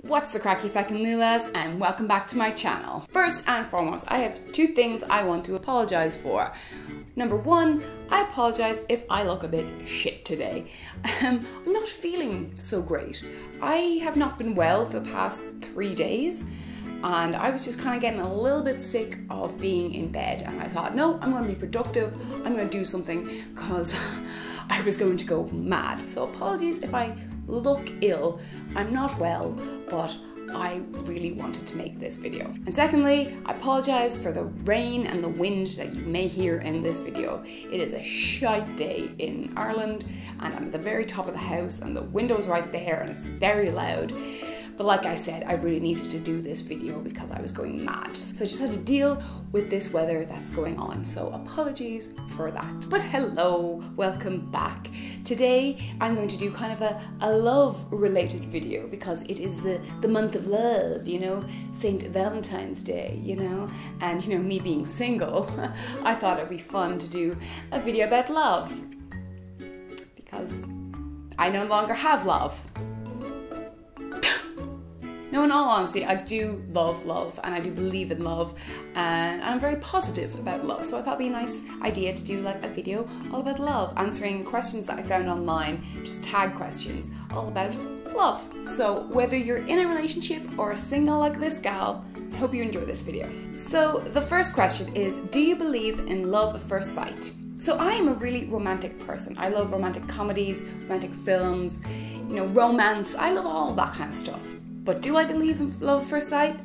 What's the crack, you feckin' lulas, and welcome back to my channel. First and foremost, I have two things I want to apologise for. Number one, I apologise if I look a bit shit today. I'm not feeling so great. I have not been well for the past 3 days, and I was just kind of getting a little bit sick of being in bed, and I thought, no, I'm going to be productive, I'm going to do something, because I was going to go mad. So apologies if I look ill. I'm not well, but I really wanted to make this video. And secondly, I apologise for the rain and the wind that you may hear in this video. It is a shite day in Ireland, and I'm at the very top of the house, and the window's right there, and it's very loud. But like I said, I really needed to do this video because I was going mad. So I just had to deal with this weather that's going on. So apologies for that. But hello, welcome back. Today, I'm going to do kind of a love related video because it is the month of love, you know, St. Valentine's Day, you know, and you know, me being single, I thought it'd be fun to do a video about love because I no longer have love. No, in all honesty, I do love love and I do believe in love and I'm very positive about love. So I thought it'd be a nice idea to do like a video all about love, answering questions that I found online, just tag questions, all about love. So whether you're in a relationship or single like this gal, I hope you enjoy this video. So the first question is, do you believe in love at first sight? So I am a really romantic person. I love romantic comedies, romantic films, you know, romance. I love all that kind of stuff. But do I believe in love at first sight?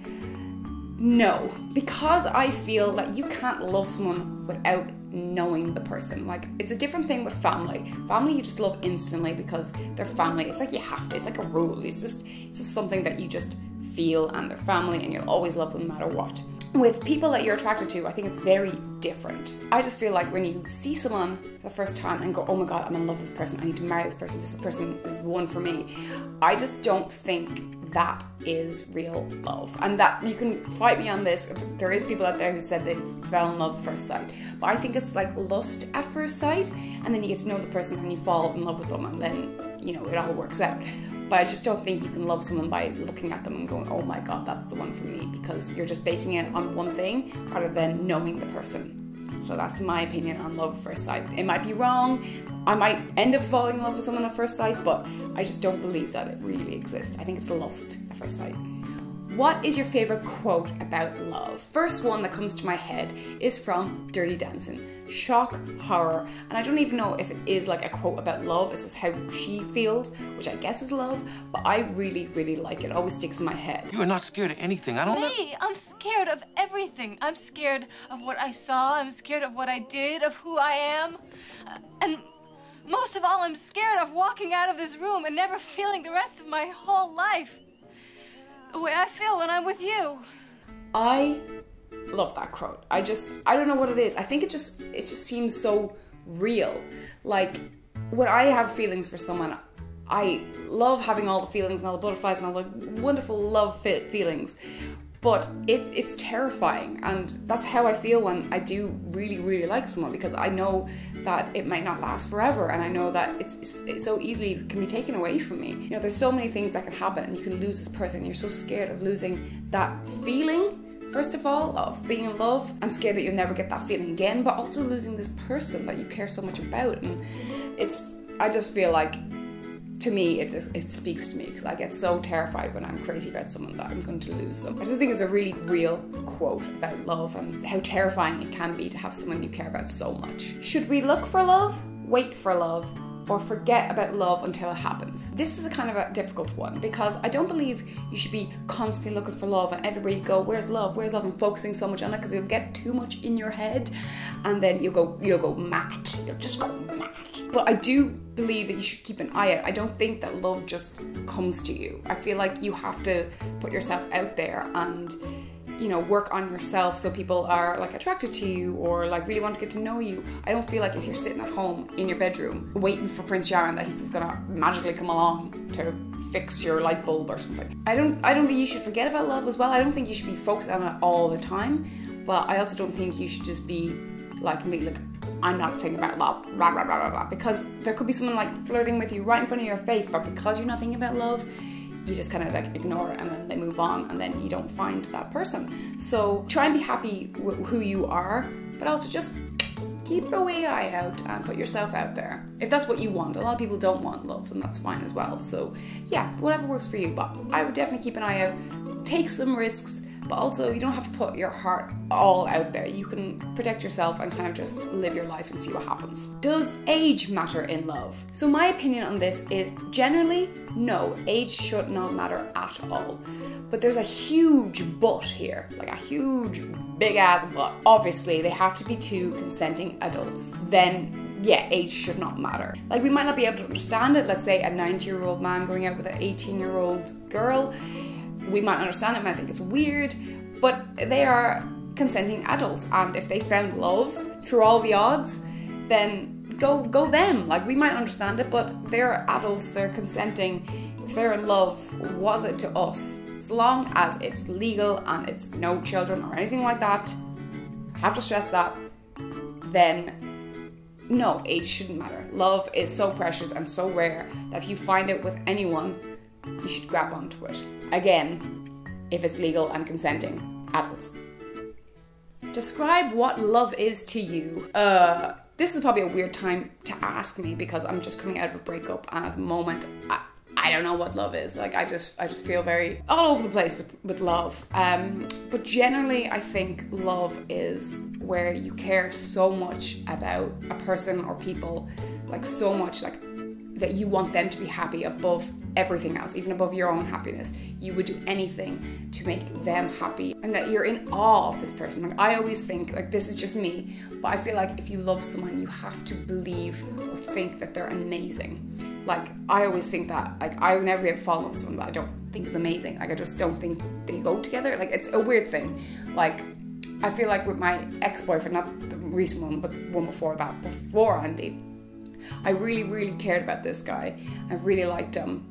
No, because I feel that you can't love someone without knowing the person. Like, it's a different thing with family. Family you just love instantly because they're family. It's like you have to, it's like a rule. It's just something that you just feel, and they're family and you'll always love them no matter what. With people that you're attracted to, I think it's very different. I just feel like when you see someone for the first time and go, oh my god, I'm in love with this person, I need to marry this person, this person is one for me. I just don't think that is real love. And that, you can fight me on this, there is people out there who said they fell in love at first sight, but I think it's like lust at first sight, and then you get to know the person and you fall in love with them, and then, you know, it all works out. But I just don't think you can love someone by looking at them and going, oh my god, that's the one for me, because you're just basing it on one thing rather than knowing the person. So that's my opinion on love at first sight. It might be wrong, I might end up falling in love with someone at first sight, but I just don't believe that it really exists. I think it's lust at first sight. What is your favourite quote about love? First one that comes to my head is from Dirty Dancing. Shock, horror, and I don't even know if it is like a quote about love, it's just how she feels, which I guess is love, but I really, really like it. It always sticks in my head. You are not scared of anything. I don't know. Me, I'm scared of everything. I'm scared of what I saw, I'm scared of what I did, of who I am, and most of all, I'm scared of walking out of this room and never feeling the rest of my whole life the way I feel when I'm with you. I love that quote. I don't know what it is. I think it just seems so real. Like, when I have feelings for someone, I love having all the feelings and all the butterflies and all the wonderful love feelings. But it's terrifying, and that's how I feel when I do really, really like someone, because I know that it might not last forever, and I know that it's so easily can be taken away from me. You know, there's so many things that can happen, and you can lose this person. You're so scared of losing that feeling, first of all, of being in love, and scared that you'll never get that feeling again, but also losing this person that you care so much about. And I just feel like, to me, it speaks to me, because I get so terrified when I'm crazy about someone that I'm going to lose them. I just think it's a really real quote about love and how terrifying it can be to have someone you care about so much. Should we look for love, wait for love, or forget about love until it happens? This is a kind of a difficult one, because I don't believe you should be constantly looking for love, and everywhere you go, where's love, and focusing so much on it, because you'll get too much in your head, and then you'll go mad. You'll just go mad. But I do believe that you should keep an eye out. I don't think that love just comes to you. I feel like you have to put yourself out there and, you know, work on yourself so people are like attracted to you or like really want to get to know you. I don't feel like if you're sitting at home in your bedroom waiting for Prince Yaron that he's just gonna magically come along to fix your light bulb or something. I don't think you should forget about love as well. I don't think you should be focused on it all the time, but I also don't think you should just be like me, like, I'm not thinking about love, blah, blah, blah, blah, blah, because there could be someone like flirting with you right in front of your face, but because you're not thinking about love, you just kind of like ignore it and then they move on and then you don't find that person. So try and be happy with who you are, but also just keep a wee eye out and put yourself out there. If that's what you want. A lot of people don't want love, and that's fine as well. So yeah, whatever works for you, but I would definitely keep an eye out, take some risks, but also you don't have to put your heart all out there. You can protect yourself and kind of just live your life and see what happens. Does age matter in love? So my opinion on this is generally no, age should not matter at all. But there's a huge but here, like a huge big ass but. Obviously they have to be two consenting adults. Then yeah, age should not matter. Like we might not be able to understand it. Let's say a 90-year-old man going out with an 18-year-old girl. We might understand it, might think it's weird, but they are consenting adults, and if they found love through all the odds, then go them. Like we might understand it, but they're adults, they're consenting. If they're in love, was it to us? As long as it's legal and it's no children or anything like that, I have to stress that, then no, age shouldn't matter. Love is so precious and so rare that if you find it with anyone, you should grab onto it. Again, if it's legal and consenting adults. Describe what love is to you. This is probably a weird time to ask me because I'm just coming out of a breakup, and at the moment I don't know what love is. Like I just feel very all over the place with love. But generally I think love is where you care so much about a person or people, like so much, like that you want them to be happy above everything else, even above your own happiness. You would do anything to make them happy, and that you're in awe of this person. Like I always think, like this is just me, but I feel like if you love someone, you have to believe or think that they're amazing. Like I always think that, like I would never be able to fall in love with someone that I don't think is amazing. Like I just don't think they go together. Like it's a weird thing. Like I feel like with my ex-boyfriend, not the recent one, but the one before that, before Andy, I really cared about this guy. I really liked him.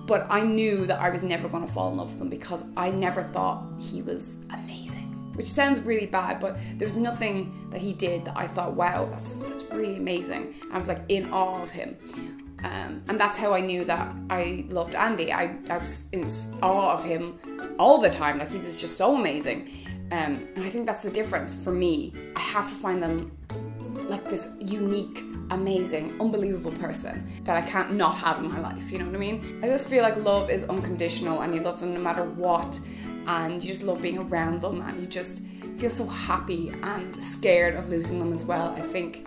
But I knew that I was never going to fall in love with him because I never thought he was amazing. Which sounds really bad, but there was nothing that he did that I thought, wow, that's really amazing. I was like in awe of him. And that's how I knew that I loved Andy. I was in awe of him all the time. Like he was just so amazing. And I think that's the difference for me. I have to find them like this unique, amazing, unbelievable person that I can't not have in my life, you know what I mean? I just feel like love is unconditional and you love them no matter what, and you just love being around them, and you just feel so happy and scared of losing them as well. I think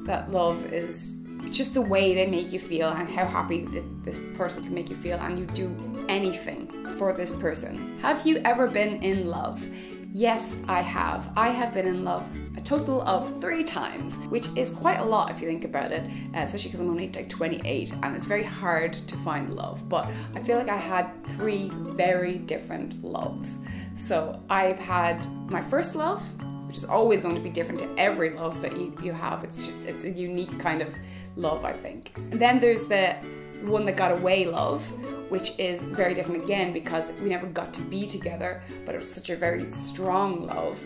that love is just the way they make you feel and how happy this person can make you feel, and you do anything for this person. Have you ever been in love? Yes, I have. I have been in love a total of 3 times, which is quite a lot if you think about it, especially because I'm only like 28 and it's very hard to find love. But I feel like I had 3 very different loves. So I've had my first love, which is always going to be different to every love that you have. It's a unique kind of love, I think. And then there's the one that got away love, which is very different again because we never got to be together, but it was such a very strong love.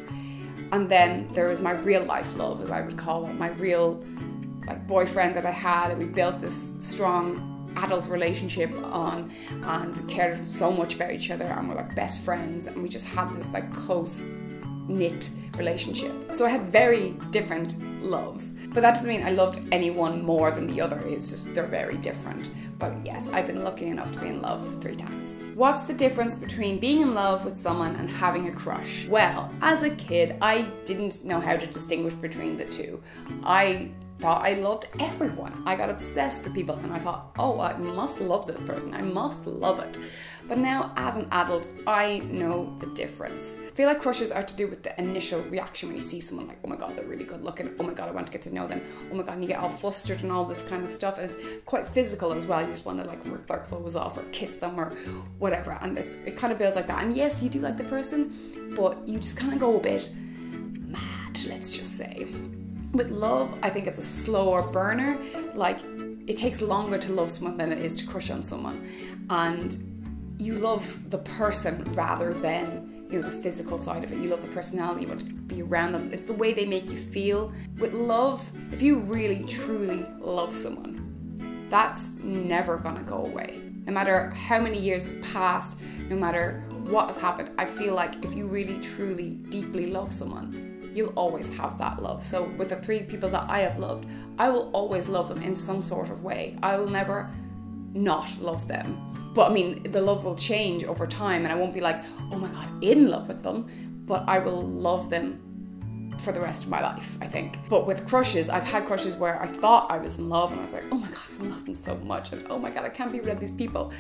And then there was my real life love, as I would call it, my real like boyfriend that I had, and we built this strong adult relationship on, and we cared so much about each other, and we're like best friends, and we just had this like close knit relationship. So I had very different loves, but that doesn't mean I loved anyone more than the other. It's just they're very different. But yes, I've been lucky enough to be in love 3 times. What's the difference between being in love with someone and having a crush? Well, as a kid, I didn't know how to distinguish between the two. I thought I loved everyone. I got obsessed with people and I thought, oh, I must love this person. I must love it. But now, as an adult, I know the difference. I feel like crushes are to do with the initial reaction when you see someone, like, oh my god, they're really good looking, oh my god, I want to get to know them, oh my god, and you get all flustered and all this kind of stuff, and it's quite physical as well. You just want to like rip their clothes off or kiss them or whatever, and it kind of builds like that. And yes, you do like the person, but you just kind of go a bit mad, let's just say. With love, I think it's a slower burner. Like, it takes longer to love someone than it is to crush on someone, and you love the person rather than, you know, the physical side of it. You love the personality, you want to be around them. It's the way they make you feel. With love, if you really truly love someone, that's never gonna go away. No matter how many years have passed, no matter what has happened, I feel like if you really, truly, deeply love someone, you'll always have that love. So with the 3 people that I have loved, I will always love them in some sort of way. I will never not love them. But I mean, the love will change over time, and I won't be like, oh my God, in love with them, but I will love them for the rest of my life, I think. But with crushes, I've had crushes where I thought I was in love and I was like, oh my God, I love them so much, and oh my God, I can't be rid of these people.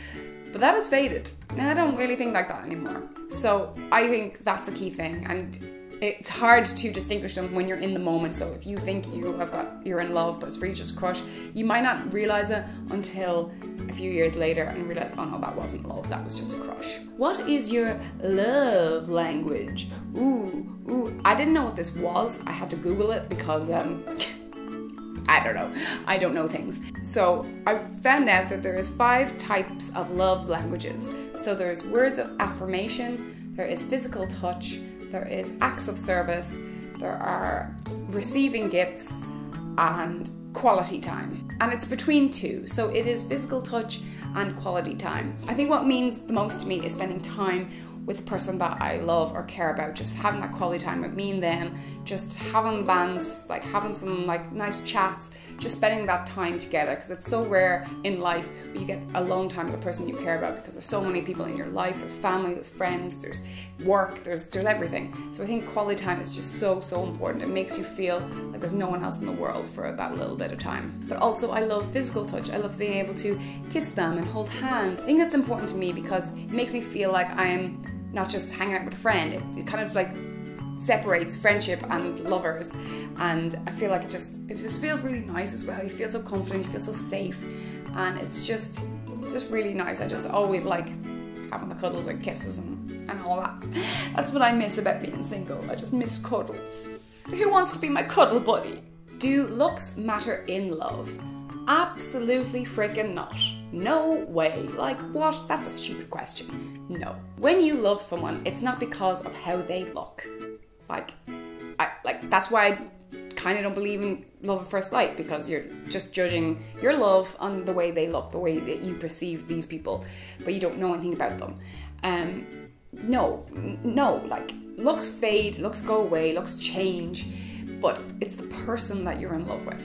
But that has faded. Now I don't really think like that anymore. So I think that's a key thing, and it's hard to distinguish them when you're in the moment. So if you think you're in love, but it's really just a crush, you might not realize it until a few years later and realize, oh no, that wasn't love, that was just a crush. What is your love language? Ooh, I didn't know what this was. I had to Google it because I don't know. I don't know things. So I found out that there is 5 types of love languages. So there's words of affirmation, there is physical touch, there is acts of service, there are receiving gifts, and quality time. And it's between 2. So it is physical touch and quality time. I think what means the most to me is spending time with the person that I love or care about, just having that quality time with me and them, just having bands, like having some like nice chats, just spending that time together, because it's so rare in life where you get alone time with the person you care about, because there's so many people in your life. There's family, there's friends, there's work, there's everything. So I think quality time is just so important. It makes you feel like there's no one else in the world for that little bit of time. But also I love physical touch. I love being able to kiss them and hold hands. I think that's important to me because it makes me feel like I'm not just hanging out with a friend. It kind of like separates friendship and lovers, and I feel like it just feels really nice as well. You feel so confident, you feel so safe, and it's just really nice. I just always like having the cuddles and kisses and all that. That's what I miss about being single. I just miss cuddles. Who wants to be my cuddle buddy? Do looks matter in love? Absolutely freaking not. No way. Like, what? That's a stupid question. No. When you love someone, it's not because of how they look. That's why I kind of don't believe in love at first sight, because you're just judging your love on the way they look, the way that you perceive these people, but you don't know anything about them. No, like, looks fade, looks go away, looks change, but it's the person that you're in love with.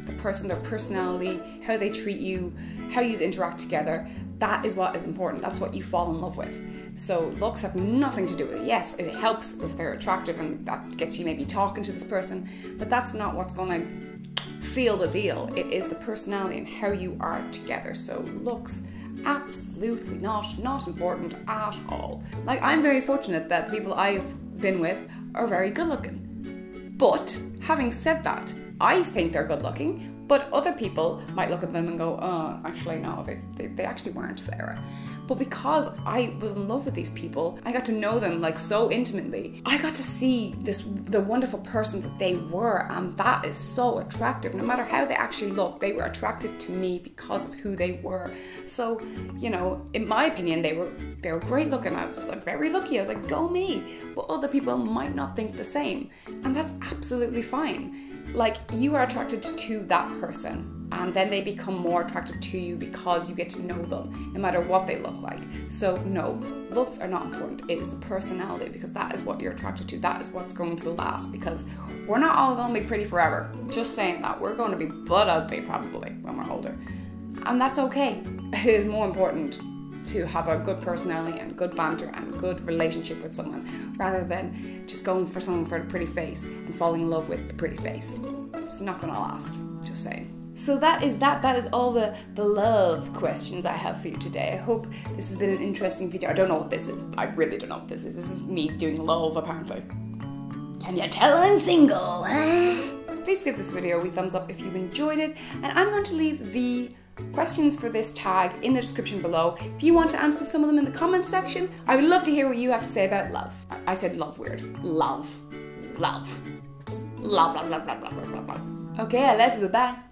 The person, their personality, how they treat you, how you interact together, that is what is important. That's what you fall in love with. So looks have nothing to do with it. Yes, it helps if they're attractive and that gets you maybe talking to this person, but that's not what's going to seal the deal. It is the personality and how you are together. So looks, absolutely not important at all. Like, I'm very fortunate that the people I've been with are very good looking. But having said that, I think they're good looking, but other people might look at them and go, oh, actually no, they actually weren't, Sarah. But because I was in love with these people, I got to know them like so intimately. I got to see the wonderful person that they were, and that is so attractive. No matter how they actually look, they were attractive to me because of who they were. So, you know, in my opinion, they were great looking. I was like very lucky. I was like, go me. But other people might not think the same, and that's absolutely fine. Like, you are attracted to that person, and then they become more attractive to you because you get to know them, no matter what they look like. So no, looks are not important. It is the personality, because that is what you're attracted to. That is what's going to last, because we're not all going to be pretty forever. Just saying that. We're going to be butt ugly probably when we're older. And that's okay. It is more important to have a good personality and good banter and good relationship with someone, rather than just going for someone for the pretty face and falling in love with the pretty face. It's not gonna last, just saying. So that is all the love questions I have for you today. I hope this has been an interesting video. I don't know what this is. I really don't know what this is. This is me doing love, apparently. Can you tell I'm single, huh? Please give this video a wee thumbs up if you enjoyed it, and I'm going to leave the questions for this tag in the description below. If you want to answer some of them in the comments section, I would love to hear what you have to say about love. I said love weird. Love. Okay, I love you. Bye-bye.